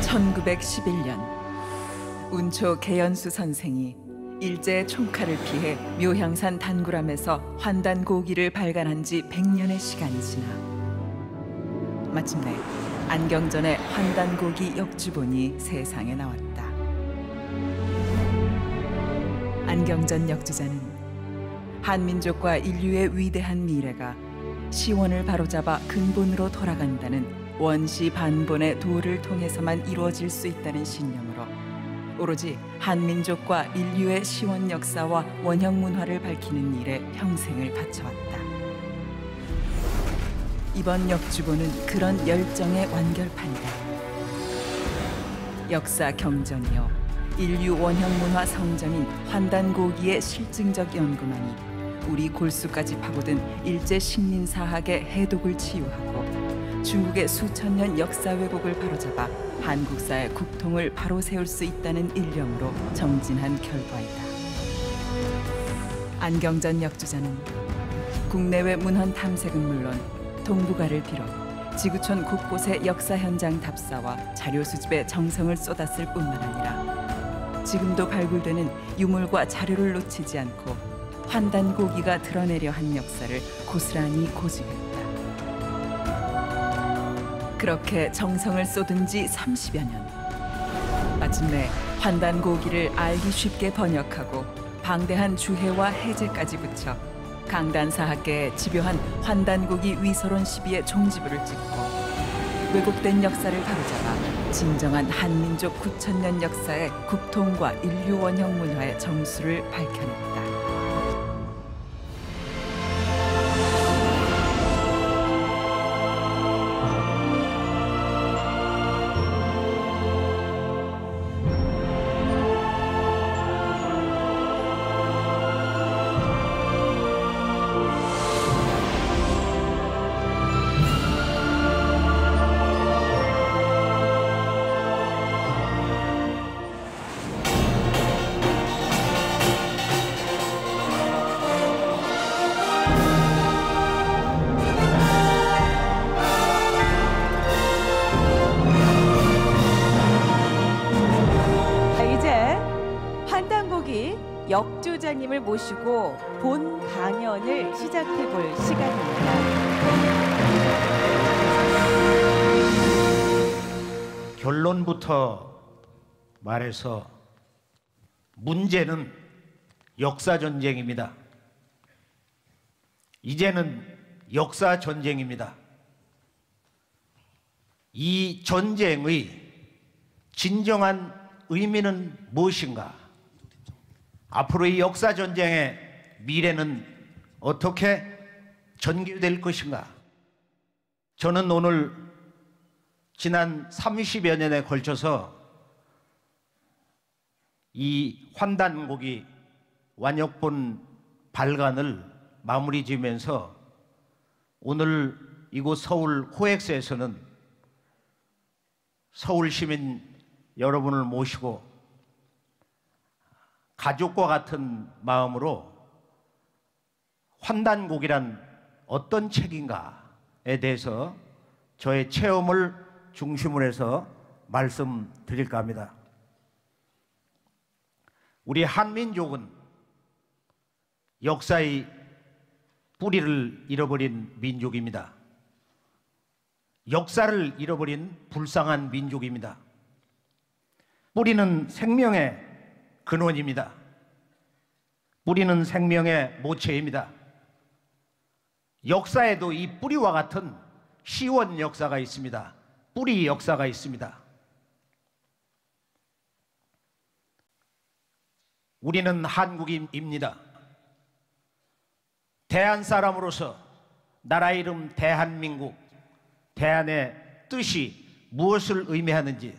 1911년 운초 개연수 선생이 일제의 총칼을 피해 묘향산 단구람에서 환단고기를 발간한 지 100년의 시간이 지나 마침내 안경전의 환단고기 역주본이 세상에 나왔다. 안경전 역주자는 한민족과 인류의 위대한 미래가 시원을 바로잡아 근본으로 돌아간다는 원시 반본의 도를 통해서만 이루어질 수 있다는 신념으로 오로지 한민족과 인류의 시원 역사와 원형 문화를 밝히는 일에 평생을 바쳐왔다. 이번 역주본은 그런 열정의 완결판이다. 역사 경전이요 인류 원형 문화 성전인 환단고기의 실증적 연구만이 우리 골수까지 파고든 일제 식민사학의 해독을 치유하고 중국의 수천 년 역사 왜곡을 바로잡아 한국사의 국통을 바로 세울 수 있다는 일념으로 정진한 결과이다. 안경전 역주자는 국내외 문헌 탐색은 물론 동북아를 비롯 지구촌 곳곳의 역사 현장 답사와 자료 수집에 정성을 쏟았을 뿐만 아니라 지금도 발굴되는 유물과 자료를 놓치지 않고 환단고기가 드러내려 한 역사를 고스란히 고증했다. 그렇게 정성을 쏟은 지 30여 년. 마침내 환단고기를 알기 쉽게 번역하고 방대한 주해와 해제까지 붙여 강단사학계의 집요한 환단고기 위서론 시비의 종지부를 찍고 왜곡된 역사를 바로잡아 진정한 한민족 9,000년 역사의 국통과 인류 원형 문화의 정수를 밝혀냈다. 역주자님을 모시고 본 강연을 시작해 볼 시간입니다. 결론부터 말해서 문제는 역사전쟁입니다. 이제는 역사전쟁입니다. 이 전쟁의 진정한 의미는 무엇인가? 앞으로의 역사전쟁의 미래는 어떻게 전개될 것인가? 저는 오늘 지난 30여 년에 걸쳐서 이 환단고기 완역본 발간을 마무리 지으면서 오늘 이곳 서울 코엑스에서는 서울 시민 여러분을 모시고 가족과 같은 마음으로 환단고기란 어떤 책인가에 대해서 저의 체험을 중심으로 해서 말씀드릴까 합니다. 우리 한민족은 역사의 뿌리를 잃어버린 민족입니다. 역사를 잃어버린 불쌍한 민족입니다. 뿌리는 생명의 근원입니다. 뿌리는 생명의 모체입니다. 역사에도 이 뿌리와 같은 시원 역사가 있습니다. 뿌리 역사가 있습니다. 우리는 한국인입니다. 대한 사람으로서 나라 이름 대한민국, 대한의 뜻이 무엇을 의미하는지,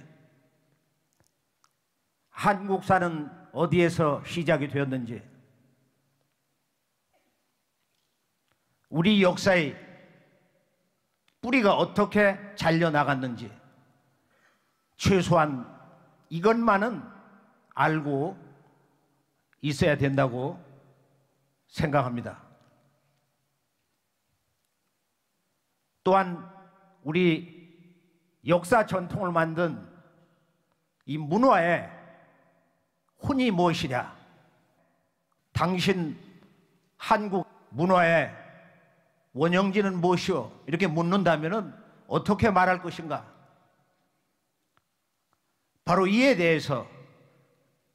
한국사는 어디에서 시작이 되었는지, 우리 역사의 뿌리가 어떻게 잘려나갔는지 최소한 이것만은 알고 있어야 된다고 생각합니다. 또한 우리 역사 전통을 만든 이 문화의 혼이 무엇이냐? 당신 한국 문화의 원형지는 무엇이오? 이렇게 묻는다면 어떻게 말할 것인가? 바로 이에 대해서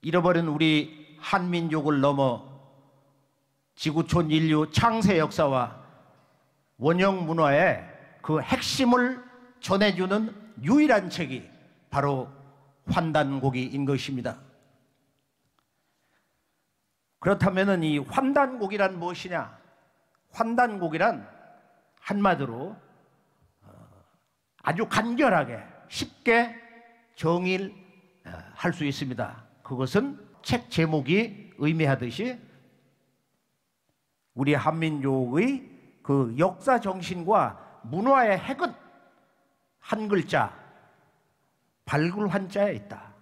잃어버린 우리 한민족을 넘어 지구촌 인류 창세 역사와 원형 문화의 그 핵심을 전해주는 유일한 책이 바로 환단고기인 것입니다. 그렇다면 이 환단고기란 무엇이냐? 환단고기란 한마디로 아주 간결하게 쉽게 정의할 수 있습니다. 그것은 책 제목이 의미하듯이 우리 한민족의 그 역사 정신과 문화의 핵은 한 글자 발굴 한자에 있다.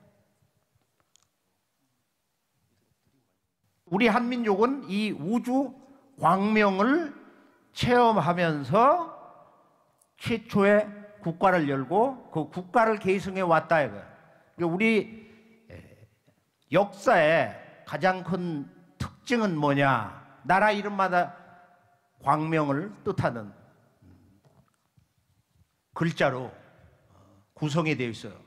우리 한민족은 이 우주 광명을 체험하면서 최초의 국가를 열고 그 국가를 계승해 왔다 이거예요. 우리 역사의 가장 큰 특징은 뭐냐? 나라 이름마다 광명을 뜻하는 글자로 구성이 되어 있어요.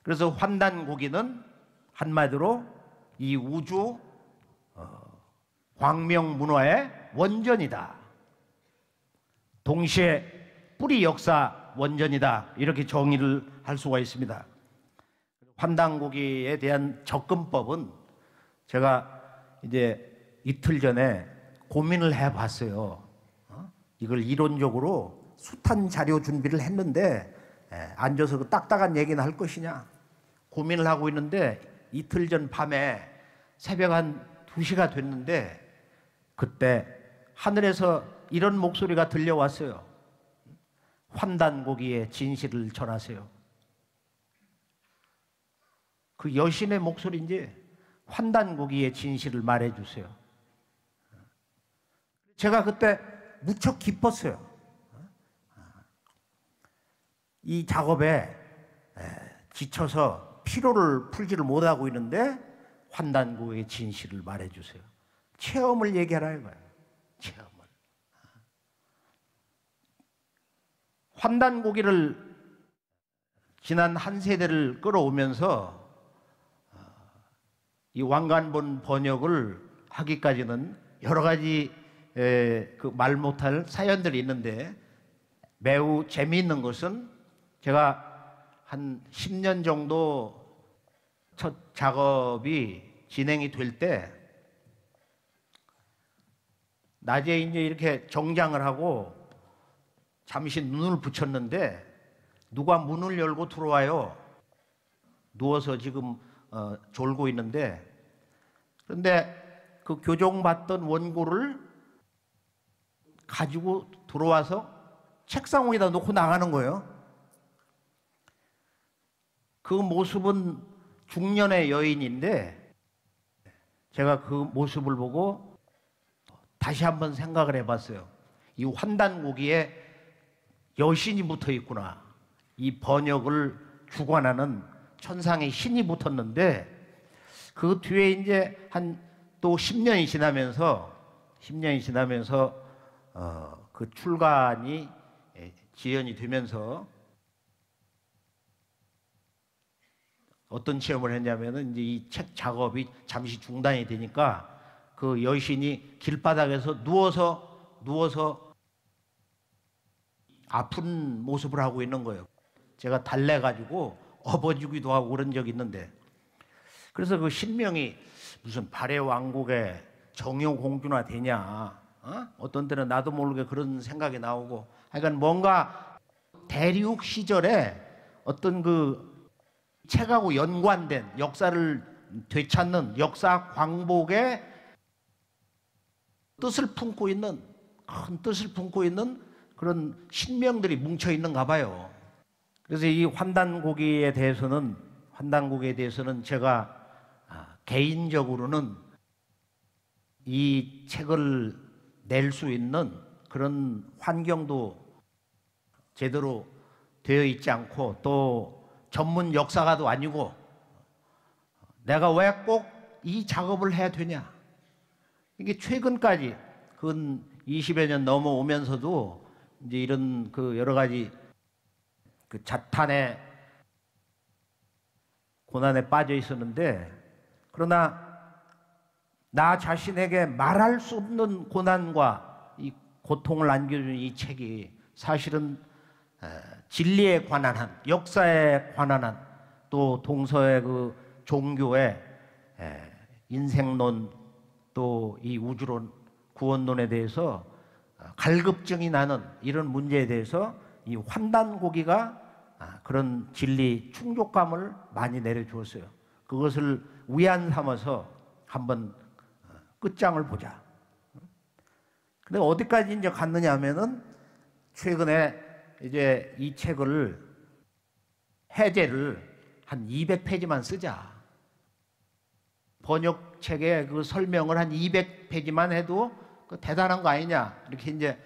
그래서 환단고기는 한마디로 이 우주 광명 문화의 원전이다. 동시에 뿌리 역사 원전이다. 이렇게 정의를 할 수가 있습니다. 환단고기에 대한 접근법은 제가 이제 이틀 전에 고민을 해봤어요. 이걸 이론적으로 숱한 자료 준비를 했는데 앉아서 그 딱딱한 얘기는 할 것이냐 고민을 하고 있는데 이틀 전 밤에 새벽 한 2시가 됐는데 그때 하늘에서 이런 목소리가 들려왔어요. 환단고기의 진실을 전하세요. 그 여신의 목소리인지 환단고기의 진실을 말해주세요. 제가 그때 무척 기뻤어요. 이 작업에 지쳐서 피로를 풀지를 못하고 있는데 환단고기의 진실을 말해주세요. 체험을 얘기하라 이거예요. 체험을. 환단고기를 지난 한 세대를 끌어오면서 이 왕관본 번역을 하기까지는 여러 가지 그 말 못할 사연들이 있는데 매우 재미있는 것은 제가 한 10년 정도 첫 작업이 진행이 될 때 낮에 이제 이렇게 정장을 하고 잠시 눈을 붙였는데 누가 문을 열고 들어와요. 누워서 지금 졸고 있는데 그런데 그 교정받던 원고를 가지고 들어와서 책상 위에다 놓고 나가는 거예요. 그 모습은 중년의 여인인데 제가 그 모습을 보고 다시 한번 생각을 해봤어요. 이 환단고기에 여신이 붙어 있구나. 이 번역을 주관하는 천상의 신이 붙었는데 그 뒤에 이제 한 또 10년이 지나면서 그 출간이 지연이 되면서 어떤 체험을 했냐면은 이제 이 책 작업이 잠시 중단이 되니까 그 여신이 길바닥에서 누워서 아픈 모습을 하고 있는 거예요. 제가 달래가지고 업어주기도 하고 그런 적이 있는데 그래서 그 신명이 무슨 발해 왕국의 정효공주나 되냐 어떤 때는 나도 모르게 그런 생각이 나오고 하여간 뭔가 대륙 시절에 어떤 그 책하고 연관된 역사를 되찾는 역사 광복의 뜻을 품고 있는 큰 뜻을 품고 있는 그런 신명들이 뭉쳐 있는가 봐요. 그래서 이 환단고기에 대해서는 제가 개인적으로는 이 책을 낼 수 있는 그런 환경도 제대로 되어 있지 않고 또 전문 역사가도 아니고 내가 왜 꼭 이 작업을 해야 되냐. 이게 최근까지 근 20여 년 넘어오면서도 이제 이런 그 여러 가지 그 자탄의 고난에 빠져 있었는데, 그러나 나 자신에게 말할 수 없는 고난과 이 고통을 안겨준 이 책이 사실은 진리에 관한 한, 역사에 관한 한, 또 동서의 그 종교의 인생론, 또 이 우주론, 구원론에 대해서 갈급증이 나는 이런 문제에 대해서 이 환단고기가 그런 진리 충족감을 많이 내려주었어요. 그것을 위안 삼아서 한번 끝장을 보자. 근데 어디까지 이제 갔느냐 하면은 최근에 이제 이 책을 해제를 한 200페이지만 쓰자. 번역책에 그 설명을 한 200페이지만 해도 그 대단한 거 아니냐. 이렇게 이제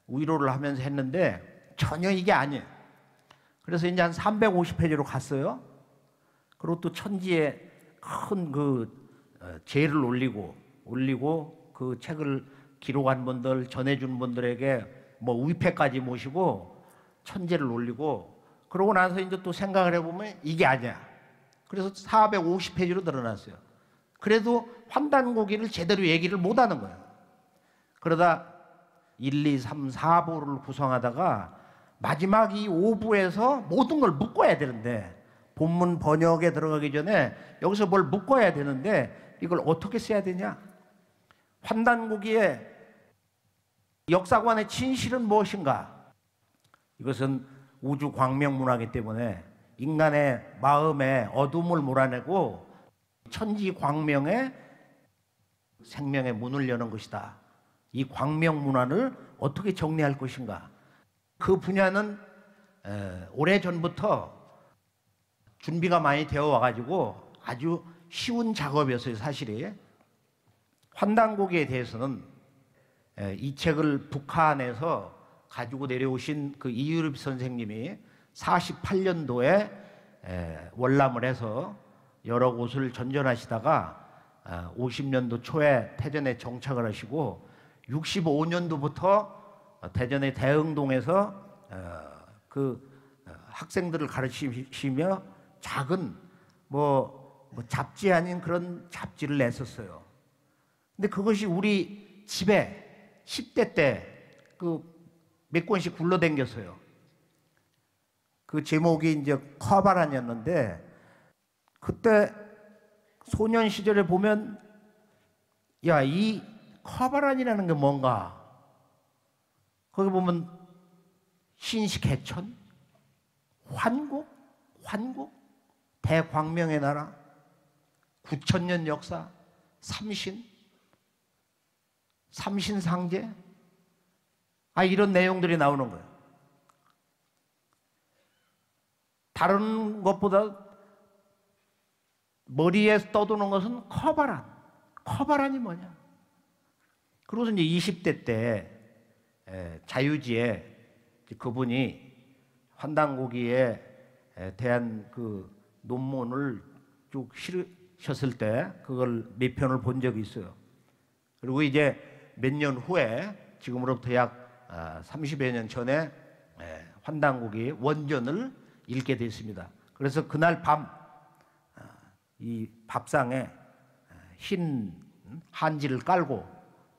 위로를 하면서 했는데 전혀 이게 아니에요. 그래서 이제 한 350페이지로 갔어요. 그리고 또 천지에 큰 그 제를 올리고 그 책을 기록한 분들, 전해준 분들에게 뭐 위패까지 모시고 천재를 올리고, 그러고 나서 이제 또 생각을 해보면 이게 아니야. 그래서 450페이지로 늘어났어요. 그래도 환단고기를 제대로 얘기를 못하는 거예요. 그러다 1, 2, 3, 4부를 구성하다가 마지막 이 5부에서 모든 걸 묶어야 되는데, 본문 번역에 들어가기 전에 여기서 뭘 묶어야 되는데 이걸 어떻게 써야 되냐? 환단고기의 역사관의 진실은 무엇인가? 이것은 우주 광명 문화이기 때문에 인간의 마음에 어둠을 몰아내고 천지 광명의 생명의 문을 여는 것이다. 이 광명 문화를 어떻게 정리할 것인가? 그 분야는 오래전부터 준비가 많이 되어 와가지고 아주 쉬운 작업이었어요, 사실이. 환단고기에 대해서는 이 책을 북한에서 가지고 내려오신 그 이유립 선생님이 48년도에 월남을 해서 여러 곳을 전전하시다가 50년도 초에 태전에 정착을 하시고 65년도부터 대전의 대흥동에서 그 학생들을 가르치시며 작은 뭐 잡지 아닌 그런 잡지를 냈었어요. 근데 그것이 우리 집에 10대 때 그 몇 권씩 굴러댕겼어요. 그 제목이 이제 커바란이었는데, 그때 소년 시절에 보면 야, 이 커바란이라는 게 뭔가, 거기 보면 신시개천, 환국, 대광명의 나라, 9,000년 역사, 삼신상제, 이런 내용들이 나오는 거예요. 다른 것보다 머리에 떠도는 것은 커바란이 뭐냐? 그러고서 이제 20대 때 자유지에 그분이 환단고기에 대한 그 논문을 쭉 실으셨을 때 그걸 몇 편을 본 적이 있어요. 그리고 이제 몇 년 후에, 지금으로부터 약 30여 년 전에 환단고기 원전을 읽게 됐습니다. 그래서 그날 밤 이 밥상에 흰 한지를 깔고,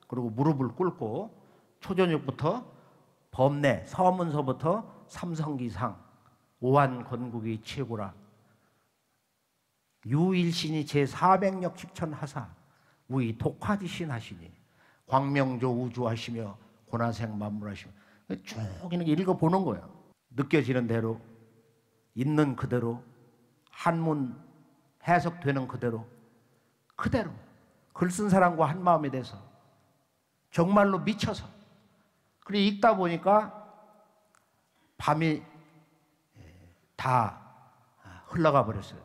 그리고 무릎을 꿇고 초저녁부터 법내 서문서부터 삼성기상 오한건국이 최고라, 유일신이 제400역 식천하사 우이 독화지신 하시니 광명조 우주하시며 고나생 만물하시며, 쭉 이렇게 읽어보는 거예요. 느껴지는 대로, 있는 그대로, 한문 해석되는 그대로 글 쓴 사람과 한 마음이 돼서 정말로 미쳐서, 그리고 읽다 보니까 밤이 다 흘러가 버렸어요.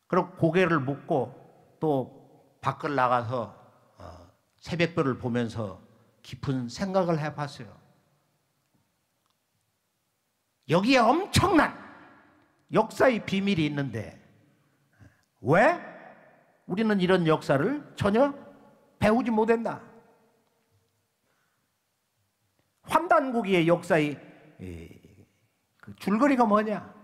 그리고 고개를 묶고 또 밖을 나가서 새벽별을 보면서 깊은 생각을 해봤어요. 여기에 엄청난 역사의 비밀이 있는데 왜 우리는 이런 역사를 전혀 배우지 못했나? 환단고기의 역사의 그 줄거리가 뭐냐?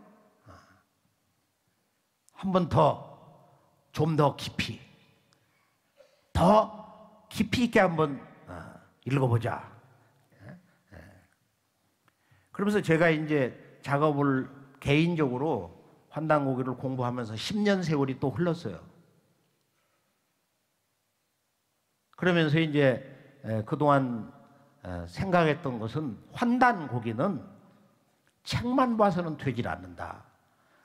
한 번 더, 좀 더 깊이, 더 깊이 있게 한번 읽어보자. 그러면서 제가 이제 작업을 개인적으로 환단고기를 공부하면서 10년 세월이 또 흘렀어요. 그러면서 이제 그동안 생각했던 것은 환단고기는 책만 봐서는 되질 않는다.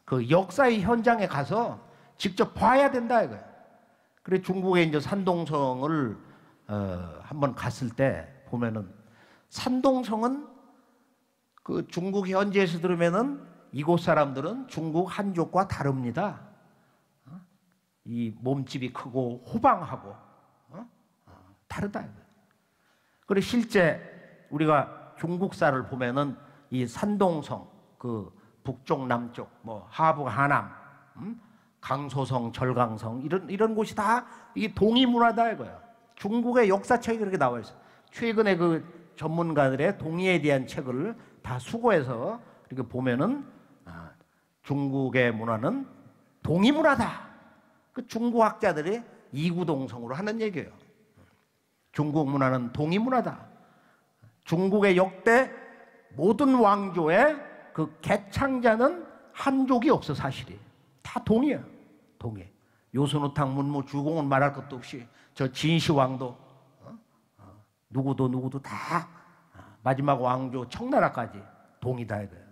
그 역사의 현장에 가서 직접 봐야 된다 이거예요. 그래 중국의 이제 산동성을 한번 갔을 때 보면은 산동성은 그 중국 현지에서 들으면은 이곳 사람들은 중국 한족과 다릅니다. 이 몸집이 크고 호방하고 다르다. 그리고 실제 우리가 중국사를 보면은 이 산동성, 그 북쪽, 남쪽, 뭐 하북, 하남, 강소성, 절강성 이런 곳이 다 이 동이 문화다 이거야. 중국의 역사책이 그렇게 나와 있어. 최근에 그 전문가들의 동이에 대한 책을 다 수고해서 이렇게 보면은 중국의 문화는 동이 문화다. 그 중국 학자들이 이구동성으로 하는 얘기예요. 중국 문화는 동이 문화다. 중국의 역대 모든 왕조의 그 개창자는 한족이 없어 사실이. 다 동이야. 동이. 요순우탕 문무 주공은 말할 것도 없이 저 진시황도 누구도 다 마지막 왕조 청나라까지 동이다 이거예요.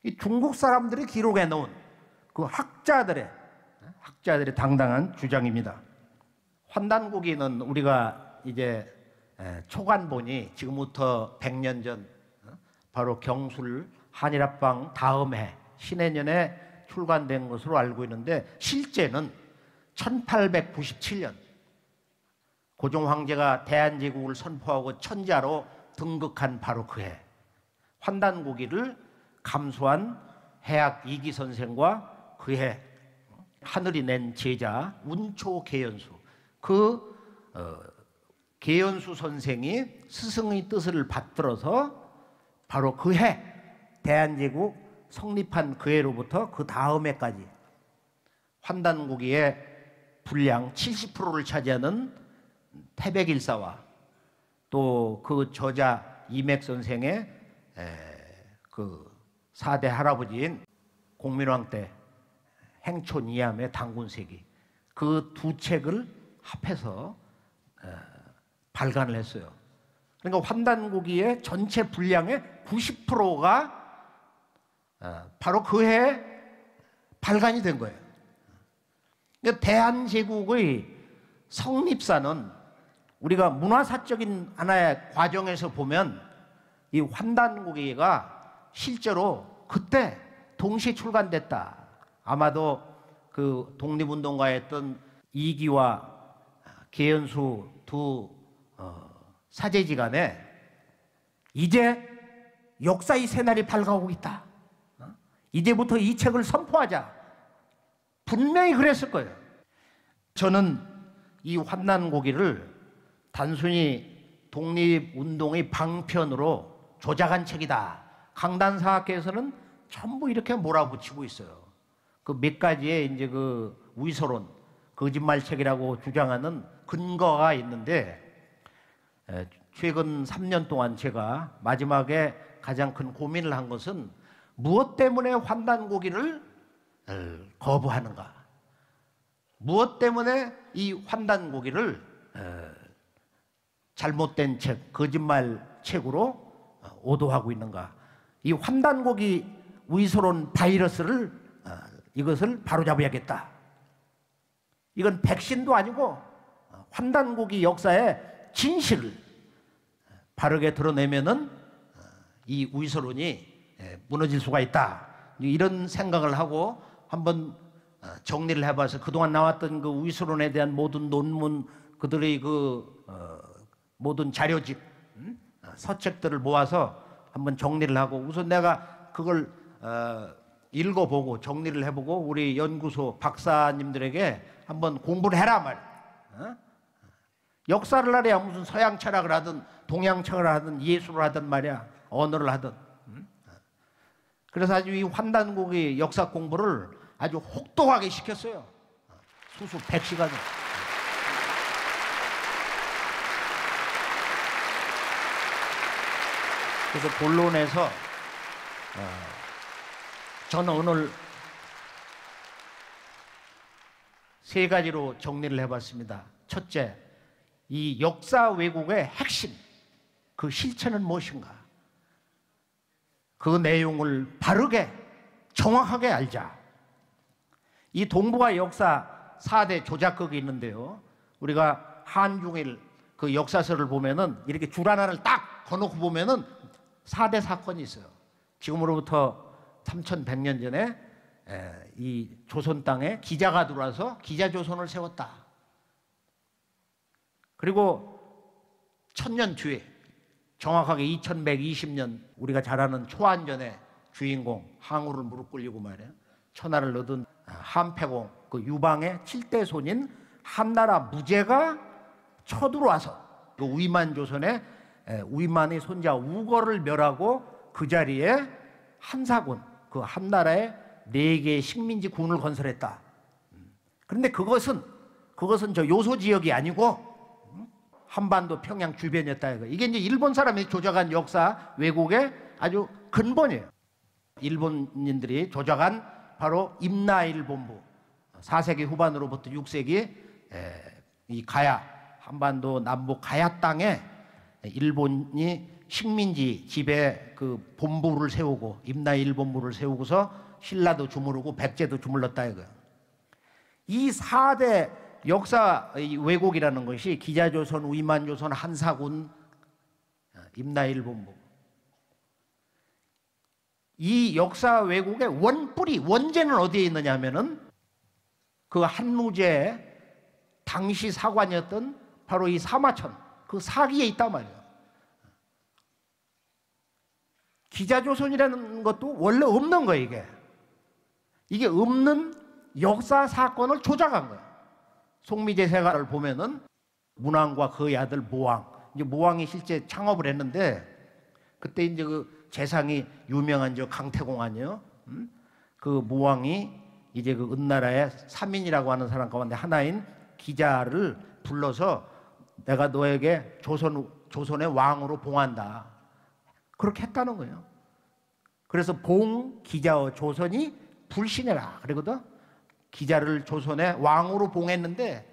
이 중국 사람들이 기록해 놓은 그 학자들의 당당한 주장입니다. 환단고기는 우리가 이제 초간본이 지금부터 100년 전 바로 경술 한일합방 다음 해 신해년에 출간된 것으로 알고 있는데 실제는 1897년 고종 황제가 대한제국을 선포하고 천자로 등극한 바로 그 해 환단고기를 감수한 해학 이기 선생과 그해 하늘이 낸 제자 운초 계연수 그 계연수 선생이 스승의 뜻을 받들어서 바로 그 해 대한제국 성립한 그 해로부터 그 다음 해까지 환단고기의 분량 70%를 차지하는 태백일사와 또 그 저자 이맥 선생의 그 4대 할아버지인 공민왕 때 행촌 이암의 당군세기 그 두 책을 합해서 발간을 했어요. 그러니까 환단고기의 전체 분량의 90%가 바로 그 해에 발간이 된 거예요. 그러니까 대한제국의 성립사는 우리가 문화사적인 하나의 과정에서 보면 이 환단고기가 실제로 그때 동시에 출간됐다. 아마도 그 독립운동가였던 이기와 계연수 두 사제지간에 이제 역사의 새날이 밝아오고 있다. 이제부터 이 책을 선포하자. 분명히 그랬을 거예요. 저는 이 환단고기를 단순히 독립운동의 방편으로 조작한 책이다. 강단사학계에서는 전부 이렇게 몰아붙이고 있어요. 그 몇 가지의 이제 그 위서론, 거짓말책이라고 주장하는 근거가 있는데 최근 3년 동안 제가 마지막에 가장 큰 고민을 한 것은 무엇 때문에 환단고기를 거부하는가? 무엇 때문에 이 환단고기를 잘못된 책, 거짓말 책으로 오도하고 있는가? 이 환단고기 위서론 바이러스를 이것을 바로잡아야겠다. 이건 백신도 아니고 환단고기 역사의 진실을 바르게 드러내면은 이 위서론이 무너질 수가 있다. 이런 생각을 하고 한번 정리를 해봐서 그동안 나왔던 그 위서론에 대한 모든 논문, 그들의 그 모든 자료집, 서책들을 모아서 한번 정리를 하고 우선 내가 그걸 읽어보고 정리를 해보고 우리 연구소 박사님들에게 한번 공부를 해라 말이야. 어? 역사를 알아야 무슨 서양 철학을 하든 동양 철학을 하든 예술을 하든 말이야. 언어를 하든. 그래서 아주 이 환단국의 역사 공부를 아주 혹독하게 시켰어요. 수수 100시간을. 그래서 본론에서 저는 오늘 세 가지로 정리를 해봤습니다. 첫째, 이 역사 왜곡의 핵심, 그 실체는 무엇인가? 그 내용을 바르게 정확하게 알자. 이 동북아 역사 4대 조작극이 있는데요. 우리가 한중일 그 역사서를 보면은 이렇게 줄 하나를 딱 거놓고 보면은 4대 사건이 있어요. 지금으로부터 3100년 전에 이 조선 땅에 기자가 들어와서 기자조선을 세웠다. 그리고 1000년 뒤에 정확하게 2120년 우리가 잘 아는 초안전의 주인공 항우를 무릎 꿇리고 말이에요. 천하를 얻은 한패공 그 유방의 7대 손인 한나라 무제가 쳐들어와서 그 우이만 조선의 우이만의 손자 우거를 멸하고 그 자리에 한사군 그 한나라의 4개의 식민지 군을 건설했다. 그런데 그것은 저 요소 지역이 아니고 한반도 평양 주변이었다. 이게 이제 일본 사람이 조작한 역사 왜곡의 아주 근본이에요. 일본인들이 조작한 바로 임나일본부 4세기 후반으로부터 6세기 이 가야 한반도 남북 가야 땅에 일본이 식민지 집에 그 본부를 세우고 임나일본부를 세우고서 신라도 주무르고 백제도 주물렀다 이거예요. 이 4대 역사 왜곡이라는 것이 기자조선, 우이만조선, 한사군, 임나일본부. 이 역사 왜곡의 원뿌리, 원죄는 어디에 있느냐 하면은 그 한무제의 당시 사관이었던 바로 이 사마천, 그 사기에 있단 말이에요. 기자조선이라는 것도 원래 없는 거예요, 이게. 이게 없는 역사 사건을 조작한 거예요. 송미제 세가를 보면은 문왕과 그의 아들 모왕, 이제 모왕이 실제 창업을 했는데 그때 이제 그 재상이 유명한 저 강태공 아니에요? 그 모왕이 이제 그 은나라의 삼인이라고 하는 사람 가운데 하나인 기자를 불러서 내가 너에게 조선의 왕으로 봉한다. 그렇게 했다는 거예요. 그래서 봉 기자의 조선이 불신해라 그러거든. 기자를 조선의 왕으로 봉했는데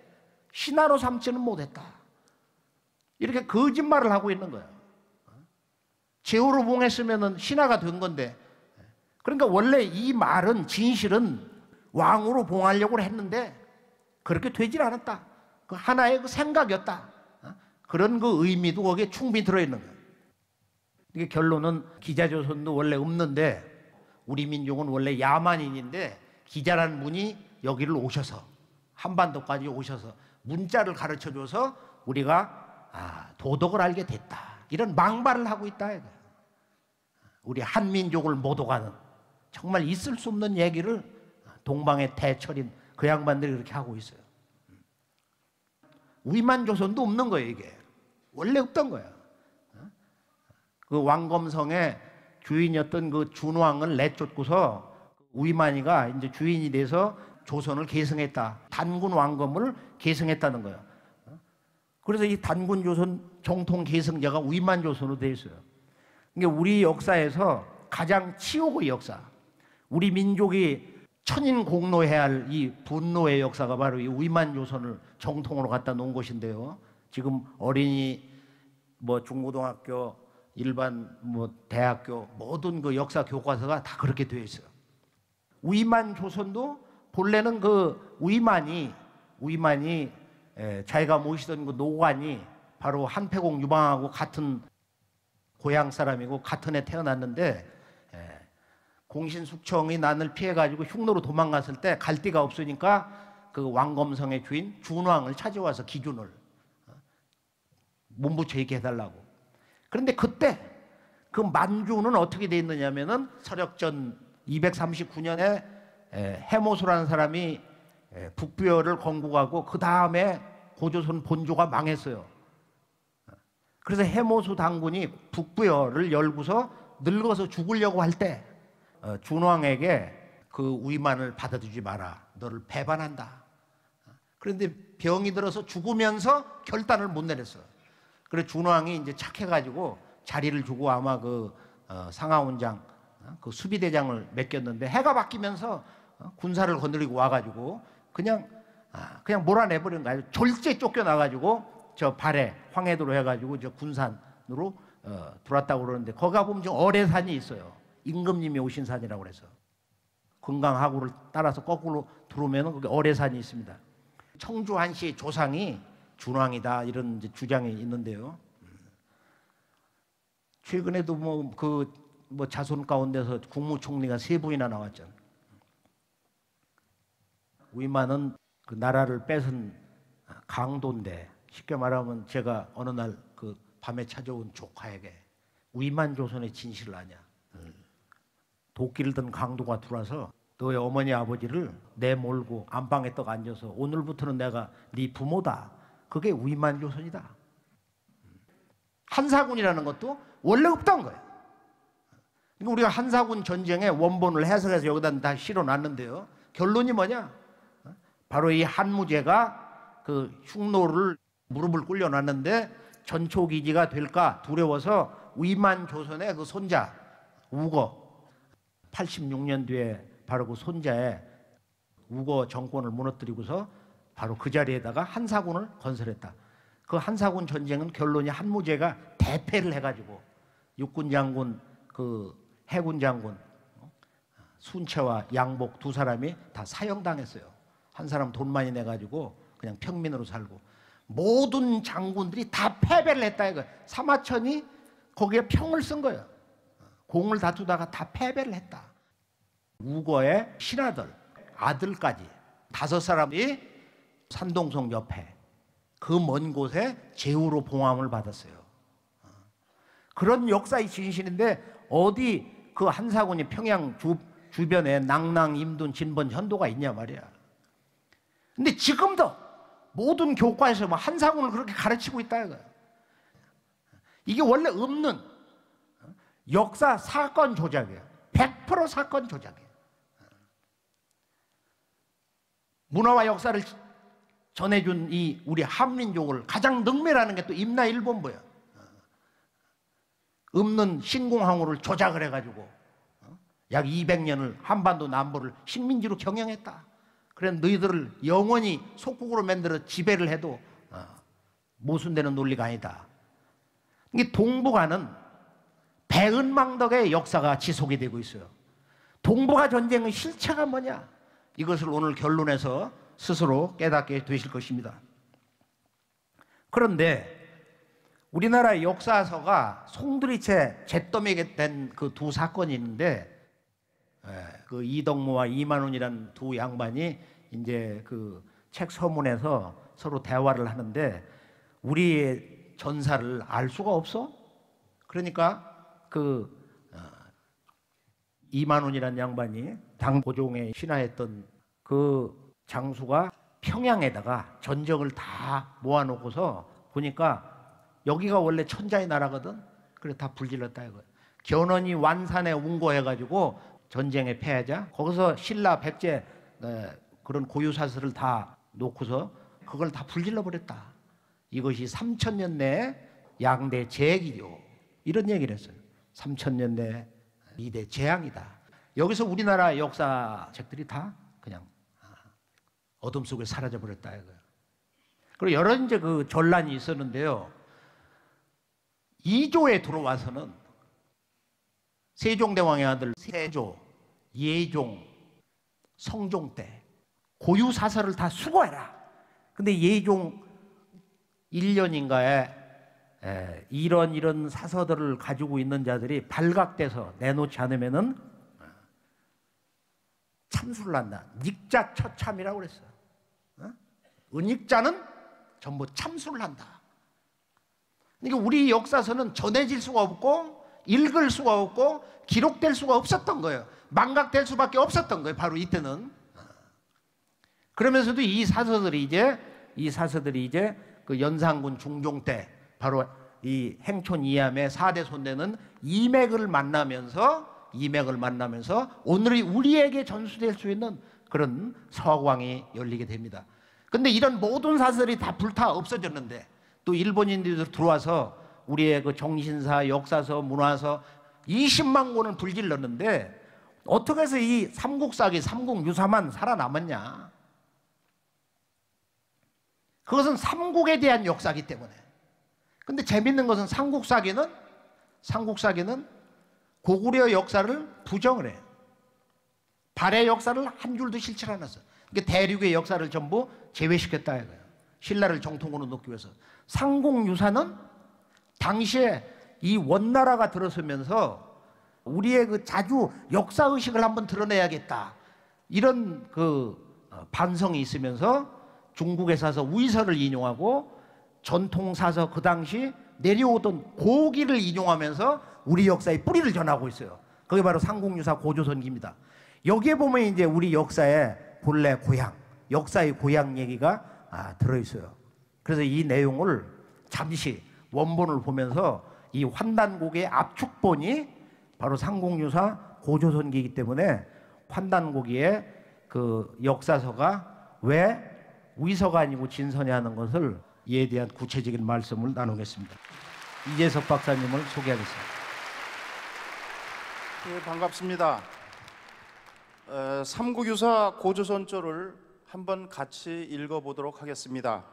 신하로 삼지는 못했다. 이렇게 거짓말을 하고 있는 거예요. 제후로 봉했으면 신하가 된 건데, 그러니까 원래 이 말은 진실은 왕으로 봉하려고 했는데 그렇게 되질 않았다. 그 하나의 그 생각이었다. 그런 그 의미도 거기에 충분히 들어있는 거예요. 이게 결론은 기자조선도 원래 없는데 우리 민족은 원래 야만인인데 기자라는 분이 여기를 오셔서 한반도까지 오셔서 문자를 가르쳐줘서 우리가 도덕을 알게 됐다. 이런 망발을 하고 있다. 우리 한민족을 모독하는 정말 있을 수 없는 얘기를 동방의 대철인 그 양반들이 그렇게 하고 있어요. 우이만조선도 없는 거예요, 이게. 원래 없던 거예요. 그 왕검성의 주인이었던 그 준왕을 내쫓고서 우이만이가 이제 주인이 돼서 조선을 계승했다. 단군 왕검을 계승했다는 거예요. 그래서 이 단군 조선 정통 계승자가 우이만 조선으로 되어 있어요. 그러니까 우리 역사에서 가장 치욕의 역사, 우리 민족이 천인 공로해야 할 이 분노의 역사가 바로 이 우이만 조선을 정통으로 갖다 놓은 것인데요. 지금 어린이 뭐 중고등학교 일반 뭐 대학교 모든 그 역사 교과서가 다 그렇게 되어 있어요. 우이만 조선도 본래는 그 우이만이 자기가 모시던 그 노관이 바로 한패공 유방하고 같은 고향 사람이고 같은 해 태어났는데 공신숙청이 난을 피해가지고 흉노로 도망갔을 때 갈 데가 없으니까 그 왕검성의 주인 준왕을 찾아와서 기준을 몸부쳐 있게 해달라고. 그런데 그때 그 만주는 어떻게 돼 있느냐면은 서력전 239년에 해모수라는 사람이 북부여를 건국하고 그 다음에 고조선 본조가 망했어요. 그래서 해모수 당군이 북부여를 열고서 늙어서 죽으려고 할 때 준왕에게 그 우이만을 받아주지 마라. 너를 배반한다. 그런데 병이 들어서 죽으면서 결단을 못 내렸어요. 그래서 준왕이 이제 착해가지고 자리를 주고 아마 그 상하원장, 그 수비대장을 맡겼는데 해가 바뀌면서 군사를 건드리고 와가지고 그냥 몰아내버린 거예요. 졸제 쫓겨나가지고 저 발에 황해도로 해가지고 저 군산으로 들어왔다고 그러는데 거기 가보면 좀 어뢰산이 있어요. 임금님이 오신 산이라고 그래서 금강하구를 따라서 거꾸로 들어오면 거기 어뢰산이 있습니다. 청주 한시의 조상이 준왕이다 이런 이제 주장이 있는데요. 최근에도 뭐 자손 가운데서 국무총리가 3분이나 나왔잖아요. 우이만은 그 나라를 뺏은 강도인데 쉽게 말하면 제가 어느 날 그 밤에 찾아온 조카에게 우이만 조선의 진실을 아냐. 도끼를 든 강도가 들어와서 너의 어머니 아버지를 내몰고 안방에 떡 앉아서 오늘부터는 내가 네 부모다. 그게 우이만 조선이다. 한사군이라는 것도 원래 없던 거예요. 그러니까 우리가 한사군 전쟁의 원본을 해석해서 여기다 다 실어놨는데요. 결론이 뭐냐? 바로 이 한무제가 그 흉노를 무릎을 꿇려놨는데 전초기지가 될까 두려워서 우이만 조선의 그 손자 우거 86년도에 바로 그 손자의 우거 정권을 무너뜨리고서 바로 그 자리에다가 한사군을 건설했다. 그 한사군 전쟁은 결론이 한무제가 대패를 해가지고 육군 장군, 그 해군 장군 순채와 양복 두 사람이 다 사형당했어요. 한 사람 돈 많이 내가지고 그냥 평민으로 살고 모든 장군들이 다 패배를 했다 이거. 사마천이 거기에 평을 쓴 거예요. 공을 다투다가 다 패배를 했다. 우거의 신하들, 아들까지 5사람이 산동성 옆에 그 먼 곳에 제후로 봉함을 받았어요. 그런 역사의 진실인데 어디 그 한사군이 평양 주변에 낭랑, 임둔, 진번, 현도가 있냐 말이야. 근데 지금도 모든 교과에서 뭐 한사군을 그렇게 가르치고 있다 이거야. 이게 원래 없는 역사 사건 조작이에요. 100% 사건 조작이에요. 문화와 역사를 전해준 이 우리 한민족을 가장 능멸하는 게 또 임나일본부예요. 없는 신공항우를 조작을 해가지고 약 200년을 한반도 남부를 식민지로 경영했다. 그래 너희들을 영원히 속국으로 만들어 지배를 해도 모순되는 논리가 아니다. 이게 동북아는 배은망덕의 역사가 지속이 되고 있어요. 동북아 전쟁의 실체가 뭐냐? 이것을 오늘 결론에서 스스로 깨닫게 되실 것입니다. 그런데 우리나라 역사서가 송두리째 잿더미게 된 그 두 사건이 있는데 그 이덕무와 이만훈이라는 두 양반이 이제 그 책 서문에서 서로 대화를 하는데 우리의 전사를 알 수가 없어? 그러니까 그 이만훈이라는 양반이 당고종에 신하했던 그 장수가 평양에다가 전적을 다 모아놓고서 보니까 여기가 원래 천자의 나라거든. 그래 다 불질렀다 이거야. 견훤이 완산에 운거해가지고 전쟁에 패하자 거기서 신라 백제 그런 고유사슬을 다 놓고서 그걸 다 불질러 버렸다. 이것이 3000년 내에 양대 재해기요. 이런 얘기를 했어요. 3000년 내에 2대 재앙이다. 여기서 우리나라 역사책들이 다 그냥 어둠 속에 사라져 버렸다 이거예요. 그리고 여러 이제 그 전란이 있었는데요. 2조에 들어와서는 세종대왕의 아들 세조, 예종, 성종 때 고유 사설을 다 수거해라. 근데 예종 1년인가에 이런 사서들을 가지고 있는 자들이 발각돼서 내놓지 않으면은 참수를 한다. 닉자 처참이라고 그랬어요. 은닉자는 전부 참수를 한다. 그러니까 우리 역사서는 전해질 수가 없고 읽을 수가 없고 기록될 수가 없었던 거예요. 망각될 수밖에 없었던 거예요. 바로 이때는. 그러면서도 이 사서들이 이제 그 연산군 중종 때 바로 이 행촌 이암의 4대 손대는 이맥을 만나면서 오늘의 우리에게 전수될 수 있는 그런 서광이 열리게 됩니다. 근데 이런 모든 사설이 다 불타 없어졌는데 또 일본인들이 들어와서 우리의 그 정신사, 역사서, 문화서 20만 권을 불질렀는데 어떻게 해서 이 삼국사기, 삼국유사만 살아남았냐? 그것은 삼국에 대한 역사이기 때문에. 근데 재밌는 것은 삼국사기는 고구려 역사를 부정을 해요. 발해 역사를 한 줄도 실질 않았어요. 그러니까 대륙의 역사를 전부 제외시켰다 이거예요. 신라를 정통으로 놓기 위해서. 삼국유사는 당시에 이 원나라가 들어서면서 우리의 그 자주 역사의식을 한번 드러내야겠다. 이런 그 반성이 있으면서 중국에서 우이서를 인용하고 전통사서 그 당시 내려오던 고기를 인용하면서 우리 역사의 뿌리를 전하고 있어요. 그게 바로 삼국유사 고조선기입니다. 여기에 보면 이제 우리 역사의 본래 고향, 역사의 고향 얘기가 들어있어요. 그래서 이 내용을 잠시 원본을 보면서 이 환단곡의 압축본이 바로 삼국유사 고조선기이기 때문에 환단곡의 그 역사서가 왜 위서가 아니고 진선이 하는 것을 이에 대한 구체적인 말씀을 나누겠습니다. 이재석 박사님을 소개하겠습니다. 네, 반갑습니다. 삼국유사 고조선조를 한번 같이 읽어보도록 하겠습니다.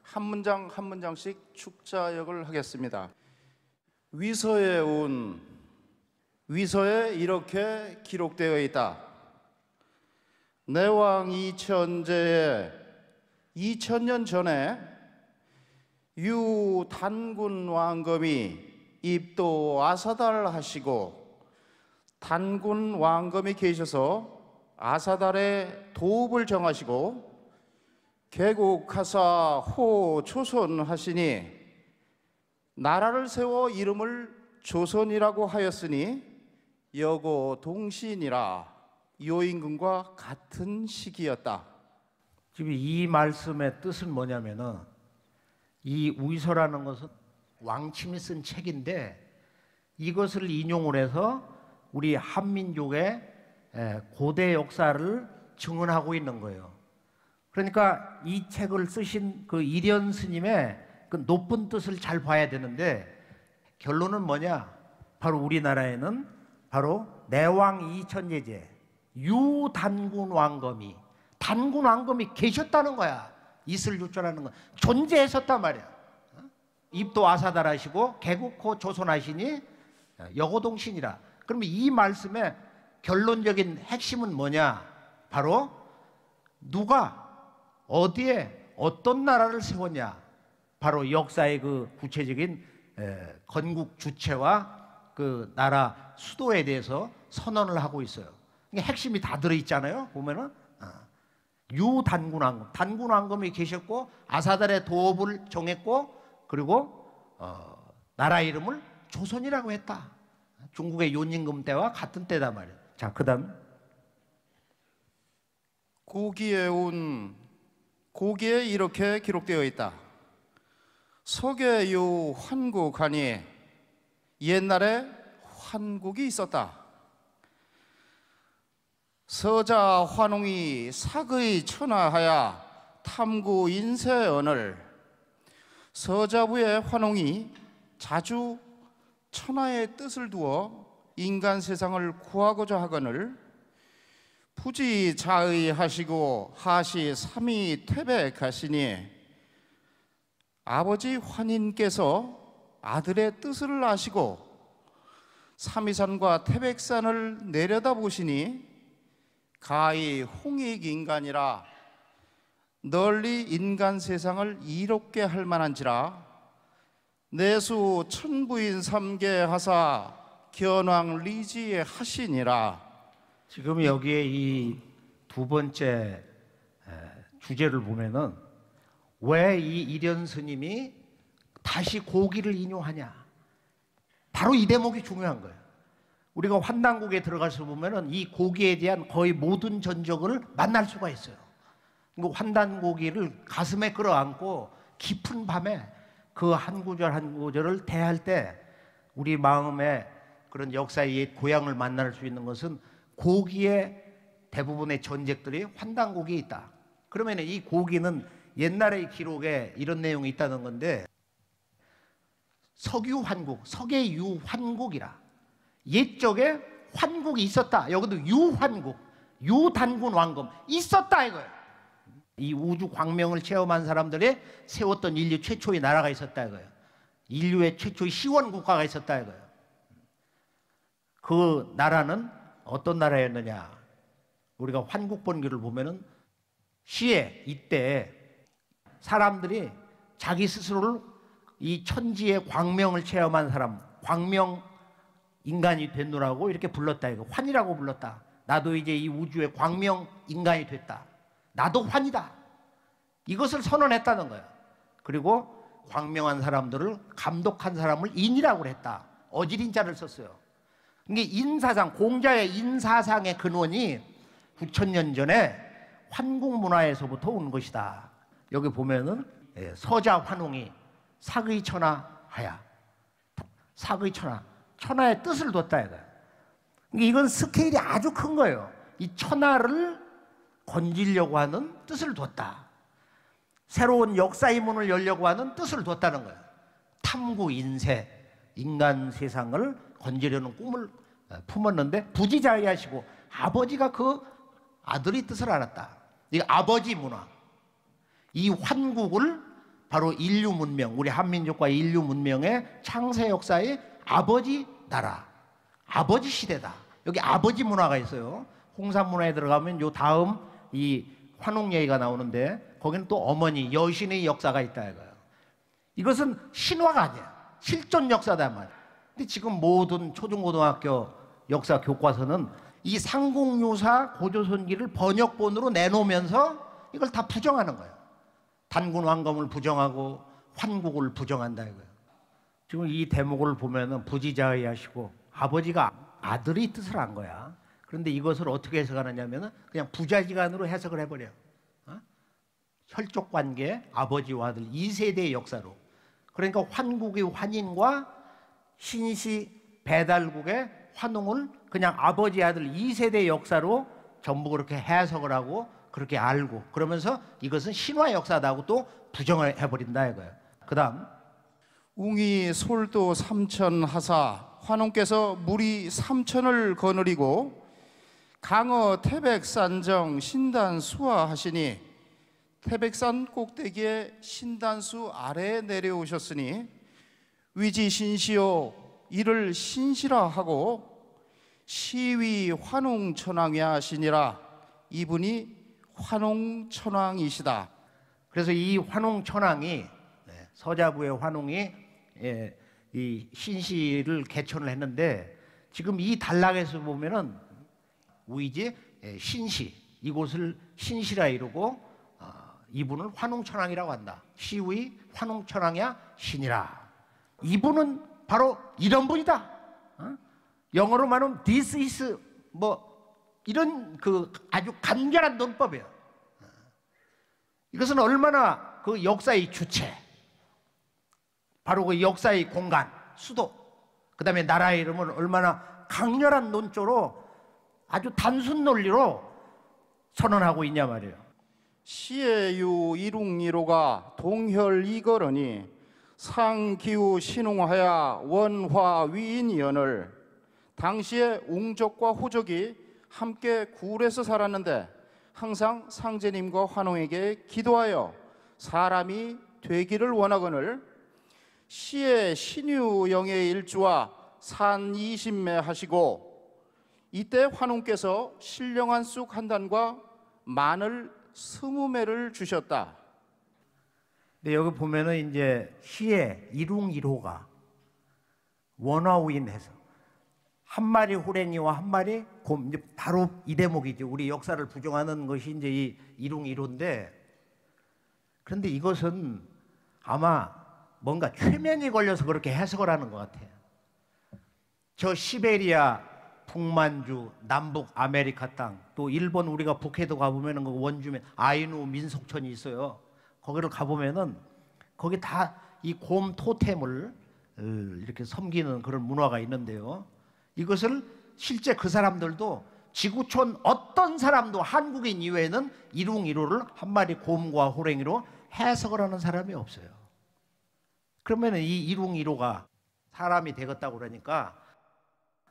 한 문장 한 문장씩 축자역을 하겠습니다. 위서에 이렇게 기록되어 있다. 내왕 이천제에 2000년 전에 유단군 왕검이 입도 아사달 하시고 단군 왕검이 계셔서 아사달의 도읍을 정하시고 개국하사 호 조선 하시니 나라를 세워 이름을 조선이라고 하였으니 여고 동시이니라. 요임금과 같은 시기였다. 지금 이 말씀의 뜻은 뭐냐면은 이 우이서라는 것은 왕침이 쓴 책인데 이것을 인용을 해서 우리 한민족의 고대 역사를 증언하고 있는 거예요. 그러니까 이 책을 쓰신 그 이련 스님의 그 높은 뜻을 잘 봐야 되는데 결론은 뭐냐? 바로 우리나라에는 바로 내왕 이천제제 유단군 왕검이 단군 왕검이 계셨다는 거야. 있을 유자라는 건 존재했었단 말이야. 입도 아사달하시고 개국호 조선하시니 여고동신이라. 그러면 이 말씀의 결론적인 핵심은 뭐냐? 바로 누가 어디에 어떤 나라를 세웠냐? 바로 역사의 그 구체적인 건국 주체와 그 나라 수도에 대해서 선언을 하고 있어요. 핵심이 다 들어있잖아요. 보면은 유단군 왕검, 단군 왕검이 계셨고 아사달의 도읍을 정했고 그리고 나라 이름을 조선이라고 했다. 중국의 요임금 때와 같은 때다 말이에요. 자, 그다음 고기에 이렇게 기록되어 있다. 서계유 환국하니 옛날에 환국이 있었다. 서자 환웅이 사의 천하하야 탐구 인세언을. 서자부의 환웅이 자주 천하의 뜻을 두어 인간 세상을 구하고자 하거늘 부지자의하시고 하시 삼위 퇴백하시니 아버지 환인께서 아들의 뜻을 아시고 삼위산과 태백산을 내려다보시니 가히 홍익인간이라 널리 인간 세상을 이롭게 할 만한지라 내수 천부인 삼계 하사 견왕 리지 하시니라. 지금 여기에 이 두 번째 주제를 보면은 왜 이 이련 스님이 다시 고기를 인용하냐? 바로 이 대목이 중요한 거예요. 우리가 환단곡에 들어가서 보면은 이 고기에 대한 거의 모든 전적을 만날 수가 있어요. 그 환단고기를 가슴에 끌어안고 깊은 밤에 그 한 구절 한 구절을 대할 때 우리 마음에 그런 역사의 옛 고향을 만날 수 있는 것은 고기의 대부분의 전적들이 환단곡에 있다. 그러면 이 고기는 옛날의 기록에 이런 내용이 있다는 건데, 석유환국, 석예유환국이라, 옛적에 환국이 있었다. 여기도 유환국, 유단군 왕금 있었다 이거예요. 이 우주 광명을 체험한 사람들이 세웠던 인류 최초의 나라가 있었다 이거예요. 인류의 최초의 시원 국가가 있었다 이거예요. 그 나라는 어떤 나라였느냐? 우리가 환국본기를 보면은 시에 이때 사람들이 자기 스스로를 이 천지의 광명을 체험한 사람, 광명 인간이 됐노라고 이렇게 불렀다 이거. 환이라고 불렀다. 나도 이제 이 우주의 광명 인간이 됐다. 나도 환이다. 이것을 선언했다는 거예요. 그리고 광명한 사람들을 감독한 사람을 인이라고 했다. 어지린자를 썼어요. 이게 인사상, 공자의 인사상의 근원이 9,000년 전에 환국 문화에서부터 온 것이다. 여기 보면은 서자 환웅이 사의천하하야. 사의천하, 천하의 뜻을 뒀다 이거예요. 이건 스케일이 아주 큰 거예요. 이 천하를 건지려고 하는 뜻을 뒀다. 새로운 역사의 문을 열려고 하는 뜻을 뒀다는 거예요. 탐구 인세, 인간 세상을 건지려는 꿈을 품었는데 부지자의하시고 아버지가 그 아들의 뜻을 알았다. 이 아버지 문화, 이 환국을 바로 인류 문명, 우리 한민족과 인류 문명의 창세 역사의 아버지 나라, 아버지 시대다. 여기 아버지 문화가 있어요. 홍산 문화에 들어가면 요 다음 이 환웅 얘기가 나오는데 거기는 또 어머니, 여신의 역사가 있다 이거예요. 이것은 신화가 아니야. 실존 역사다 말이야. 근데 지금 모든 초중고등학교 역사 교과서는 이 상공유사 고조선기를 번역본으로 내놓으면서 이걸 다 부정하는 거예요. 단군 왕검을 부정하고 환국을 부정한다 이거예요. 지금 이 대목을 보면은 부지자의하시고 아버지가 아들의 뜻을 한 거야. 그런데 이것을 어떻게 해석하느냐면은 그냥 부자지간으로 해석을 해버려. 혈족 관계, 아버지와 아들 2세대의 역사로. 그러니까 환국의 환인과 신시 배달국의 환웅을 그냥 아버지 아들 2세대 역사로 전부 그렇게 해석을 하고 그렇게 알고 그러면서 이것은 신화 역사다고 또 부정을 해버린다 이거예요. 그 다음 웅이 솔도 삼천 하사, 환웅께서 무리 3천을 거느리고 강어 태백산정 신단수화 하시니 태백산 꼭대기에 신단수 아래에 내려오셨으니 위지신시오 이를 신시라 하고 시위 환웅천왕이야 하시니라. 이분이 환웅천왕이시다. 그래서 이 환웅천왕이 서자부의 환웅이 이 신시를 개천을 했는데 지금 이 단락에서 보면은 위지 신시 이곳을 신시라 이루고 이분을 환웅천왕이라고 한다. 시위 환웅천왕이야 신이라. 이분은 바로 이런 분이다. 영어로 말하면 this is 뭐 이런 그 아주 간결한 논법이에요. 이것은 얼마나 그 역사의 주체, 바로 그 역사의 공간, 수도, 그 다음에 나라의 이름은 얼마나 강렬한 논조로 아주 단순 논리로 선언하고 있냐 말이에요. 시에유 이룽이로가 동혈이거러니 상기우 신웅하야 원화 위인연을. 당시에 웅족과 호족이 함께 굴에서 살았는데 항상 상제님과 환웅에게 기도하여 사람이 되기를 원하거늘 시의 신유영의 일주와 산 20매 하시고 이때 환웅께서 신령한 쑥 한 단과 마늘 20매를 주셨다. 근데 여기 보면은 이제 시의 이룽이로가 원화우인해서 한 마리 호랭이와 한 마리 곰, 이제 바로 이 대목이죠. 우리 역사를 부정하는 것이 이제 이 이룽이로인데, 그런데 이것은 아마 뭔가 최면이 걸려서 그렇게 해석을 하는 것 같아요. 저 시베리아, 북만주, 남북 아메리카 땅, 또 일본 우리가 북해도 가보면은 그 원주민 아이누 민속촌이 있어요. 거기를 가보면은 거기 다 이 곰 토템을 이렇게 섬기는 그런 문화가 있는데요. 이것을 실제 그 사람들도 지구촌 어떤 사람도 한국인 이외에는 일웅이로를 한 마리 곰과 호랭이로 해석을 하는 사람이 없어요. 그러면 이 일웅이로가 사람이 되겠다고 그러니까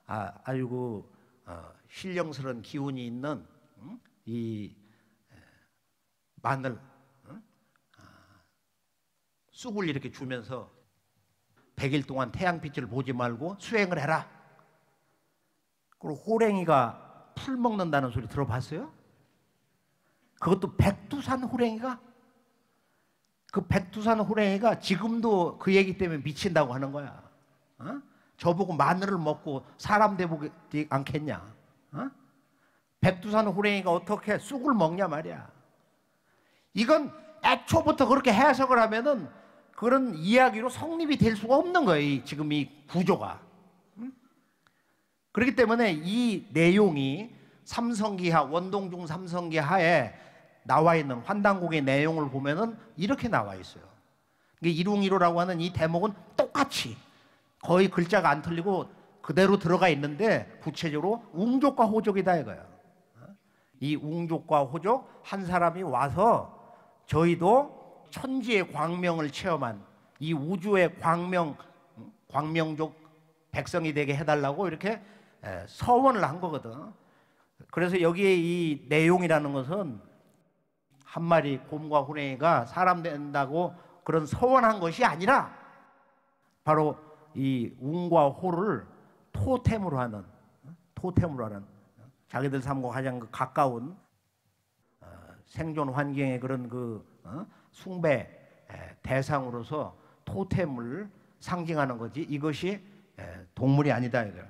아이고 신령스러운 기운이 있는 이 마늘 쑥을 이렇게 주면서 100일 동안 태양빛을 보지 말고 수행을 해라. 그리고 호랭이가 풀 먹는다는 소리 들어봤어요? 그것도 백두산 호랭이가? 그 백두산 호랭이가 지금도 그 얘기 때문에 미친다고 하는 거야. 저보고 마늘을 먹고 사람 되보지 않겠냐? 백두산 호랭이가 어떻게 쑥을 먹냐 말이야. 이건 애초부터 그렇게 해석을 하면은 그런 이야기로 성립이 될 수가 없는 거예요. 지금 이 구조가. 그렇기 때문에 이 내용이 삼성기하, 원동중 삼성기하에 나와 있는 환단곡의 내용을 보면은 이렇게 나와 있어요. 일웅이로라고 하는 이 대목은 똑같이 거의 글자가 안 틀리고 그대로 들어가 있는데 구체적으로 웅족과 호족이다 이거예요. 이 웅족과 호족 한 사람이 와서 저희도 천지의 광명을 체험한 이 우주의 광명족 백성이 되게 해달라고 이렇게 서원을 한 거거든. 그래서 여기에 이 내용이라는 것은 한 마리 곰과 호랭이가 사람 된다고 그런 서원한 것이 아니라 바로 이 웅과 호를 토템으로 하는 자기들 삶과 가장 가까운 생존 환경의 그런 숭배 대상으로서 토템을 상징하는 거지 이것이 동물이 아니다 이거예요.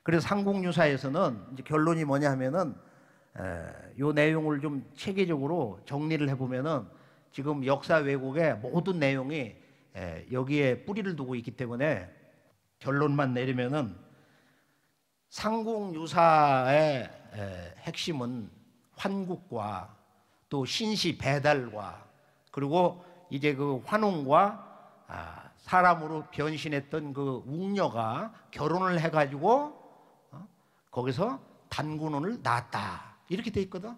그래서 삼국유사에서는 이제 결론이 뭐냐 하면은 요 내용을 좀 체계적으로 정리를 해보면은 지금 역사 왜곡의 모든 내용이 여기에 뿌리를 두고 있기 때문에 결론만 내리면은 삼국유사의 핵심은 환국과 또 신시 배달과 그리고 이제 그 환웅과 사람으로 변신했던 그 웅녀가 결혼을 해가지고 거기서 단군을 낳았다 이렇게 돼 있거든.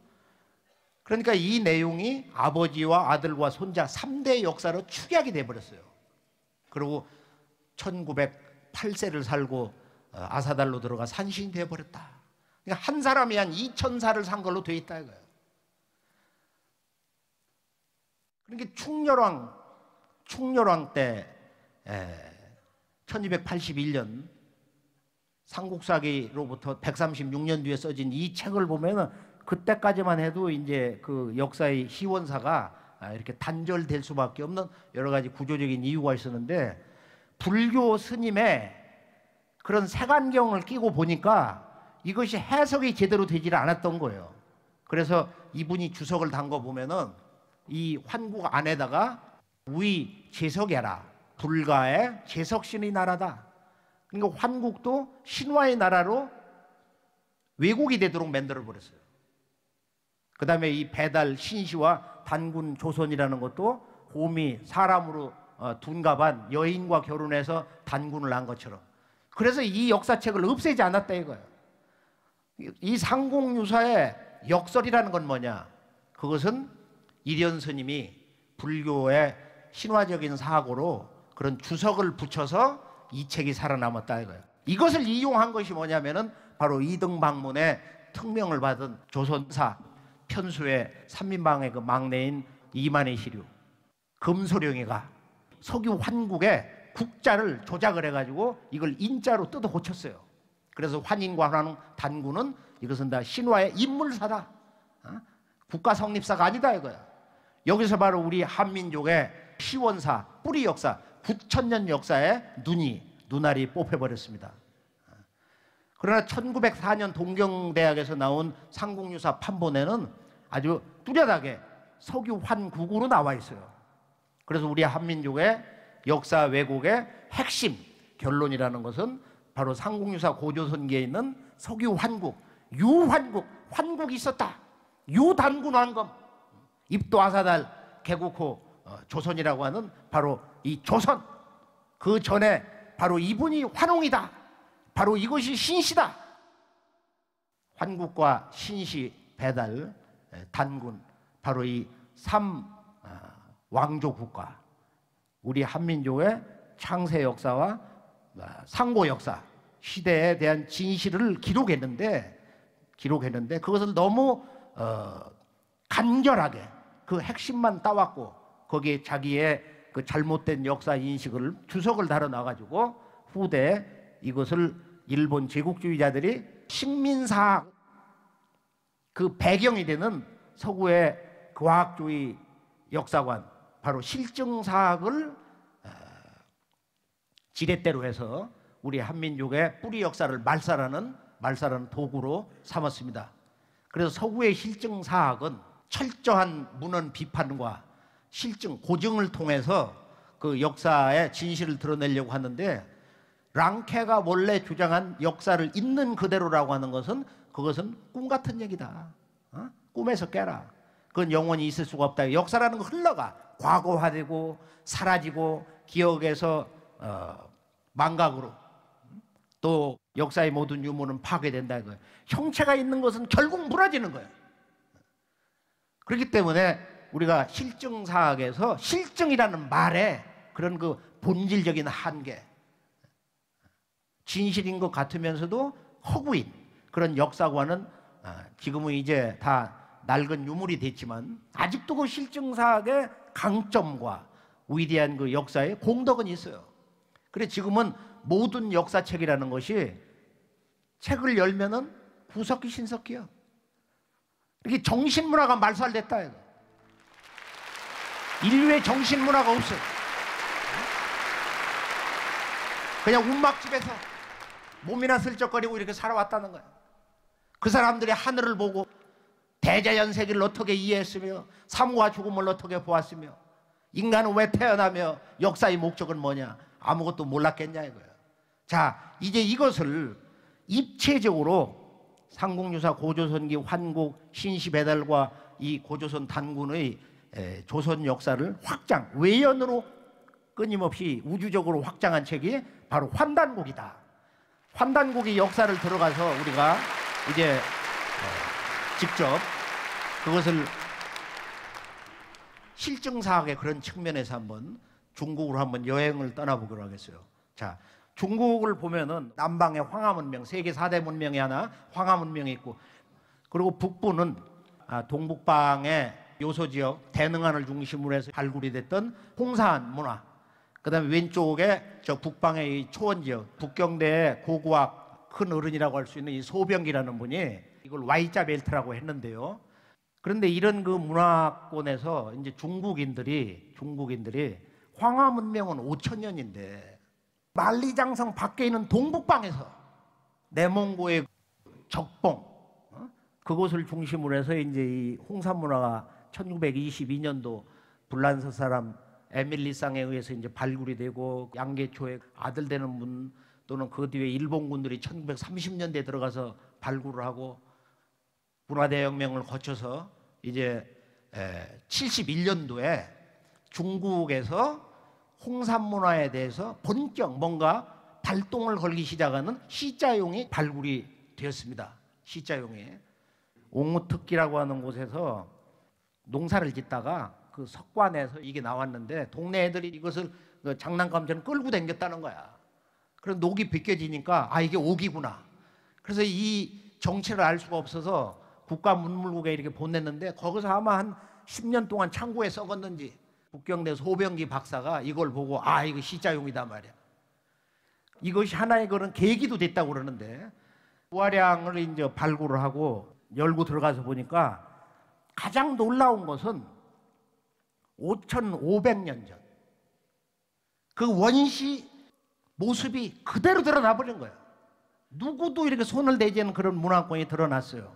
그러니까 이 내용이 아버지와 아들과 손자 3대 역사로 축약이 돼버렸어요. 그리고 1908세를 살고 아사달로 들어가 산신이 돼버렸다. 그러니까 한 사람이 한 2000살을 산 걸로 돼 있다 이거예요. 그러니까 충렬왕 때 1281년 삼국사기로부터 136년 뒤에 써진 이 책을 보면은 그때까지만 해도 이제 그 역사의 희원사가 이렇게 단절될 수밖에 없는 여러 가지 구조적인 이유가 있었는데 불교 스님의 그런 색안경을 끼고 보니까 이것이 해석이 제대로 되질 않았던 거예요. 그래서 이분이 주석을 담궈 보면은 이 환국 안에다가 우이 제석해라. 불가의 제석신의 나라다. 그러니까 환국도 신화의 나라로 왜곡이 되도록 만들어 버렸어요. 그 다음에 이 배달 신시와 단군 조선이라는 것도 곰이 사람으로 둔갑한 여인과 결혼해서 단군을 한 것처럼. 그래서 이 역사책을 없애지 않았다 이거예요. 이 삼국유사의 역설이라는 건 뭐냐? 그것은 이련 스님이 불교의 신화적인 사고로 그런 주석을 붙여서 이 책이 살아남았다 이거예요. 이것을 이용한 것이 뭐냐면은 바로 이등방문의 특명을 받은 조선사 편수의 삼민방의 그 막내인 이만희 시류 금소령이가 석유 환국의 국자를 조작을 해가지고 이걸 인자로 뜯어 고쳤어요. 그래서 환인과 환웅 단군은 이것은 다 신화의 인물사다. 국가 성립사가 아니다 이거야. 여기서 바로 우리 한민족의 시원사, 뿌리 역사, 9,000년 역사의 눈알이 뽑혀버렸습니다. 그러나 1904년 동경대학에서 나온 삼국유사 판본에는 아주 뚜렷하게 석유 환국으로 나와 있어요. 그래서 우리 한민족의 역사 왜곡의 핵심, 결론이라는 것은 바로 상국유사 고조선기에 있는 석유 환국, 유환국, 환국이 있었다. 유단군 왕검, 입도 아사달 개국 후 조선이라고 하는 바로 이 조선, 그 전에 바로 이분이 환웅이다. 바로 이것이 신시다. 환국과 신시, 배달, 단군, 바로 이 삼왕조 국가, 우리 한민족의 창세 역사와 상고 역사 시대에 대한 진실을 기록했는데 그것을 너무 간결하게 그 핵심만 따왔고 거기에 자기의 그 잘못된 역사 인식을 주석을 달아 놔가지고 후대에 이것을 일본 제국주의자들이 식민사학 그 배경이 되는 서구의 과학주의 역사관, 바로 실증사학을 지렛대로 해서 우리 한민족의 뿌리 역사를 말살하는 도구로 삼았습니다. 그래서 서구의 실증사학은 철저한 문헌 비판과 실증, 고증을 통해서 그 역사의 진실을 드러내려고 하는데, 랑케가 원래 주장한 역사를 있는 그대로라고 하는 것은 그것은 꿈 같은 얘기다. 꿈에서 깨라. 그건 영원히 있을 수가 없다. 역사라는 건 흘러가 과거화되고 사라지고 기억에서 망각으로, 또 역사의 모든 유무는 파괴된다 이거예요. 형체가 있는 것은 결국 무너지는 거예요. 그렇기 때문에 우리가 실증사학에서 실증이라는 말에 그런 그 본질적인 한계, 진실인 것 같으면서도 허구인 그런 역사관은 지금은 이제 다 낡은 유물이 됐지만 아직도 그 실증사학의 강점과 위대한 그 역사의 공덕은 있어요. 그래 지금은 모든 역사책이라는 것이 책을 열면은 구석기 신석기야. 이게 정신문화가 말살됐다 이거. 인류의 정신문화가 없어요. 그냥 운막집에서 몸이나 슬쩍거리고 이렇게 살아왔다는 거야. 그 사람들이 하늘을 보고 대자연세계를 어떻게 이해했으며 삶과 죽음을 어떻게 보았으며 인간은 왜 태어나며 역사의 목적은 뭐냐, 아무것도 몰랐겠냐 이거야. 자, 이제 이것을 입체적으로 상국유사 고조선기 환국 신시배달과 이 고조선 단군의 조선 역사를 확장, 외연으로 끊임없이 우주적으로 확장한 책이 바로 환단국이다. 환단국의 역사를 들어가서 우리가 이제 직접 그것을 실증사학의 그런 측면에서 한번 중국으로 한번 여행을 떠나보기로 하겠어요. 자, 중국을 보면은 남방에 황하문명, 세계 4대 문명이 하나 황하문명이 있고, 그리고 북부는 동북방의 요소지역 대능한을 중심으로 해서 발굴이 됐던 홍산 문화, 그 다음에 왼쪽에 저 북방의 이 초원지역, 북경대의 고고학 큰 어른이라고 할 수 있는 이 소병기라는 분이 이걸 Y자 벨트라고 했는데요. 그런데 이런 그 문화권에서 이제 중국인들이 황하 문명은 5,000년인데 만리장성 밖에 있는 동북방에서 내몽고의 적봉, 그곳을 중심으로 해서 이제 이 홍산 문화가 1922년도 불란서 사람 에밀리상에 의해서 이제 발굴이 되고, 양계초의 아들 되는 분 또는 그 뒤에 일본군들이 1930년대에 들어가서 발굴을 하고 문화대혁명을 거쳐서 이제 71년도에 중국에서 홍산 문화에 대해서 본격 뭔가 발동을 걸기 시작하는 시자용이 발굴이 되었습니다. 시자용이 옹우특기라고 하는 곳에서 농사를 짓다가 그 석관에서 이게 나왔는데 동네 애들이 이것을 장난감처럼 끌고 다녔다는 거야. 그래서 녹이 벗겨지니까 이게 옥이구나. 그래서 이 정체를 알 수가 없어서 국가문물국에 이렇게 보냈는데 거기서 아마 한 10년 동안 창고에 썩었는지 북경대 소병기 박사가 이걸 보고 이거 시자용이다 말이야. 이것이 하나의 그런 계기도 됐다고 그러는데, 부화량을 이제 발굴을 하고 열고 들어가서 보니까 가장 놀라운 것은 5,500년 전 그 원시 모습이 그대로 드러나 버린 거예요. 누구도 이렇게 손을 대지 않는 그런 문화권이 드러났어요.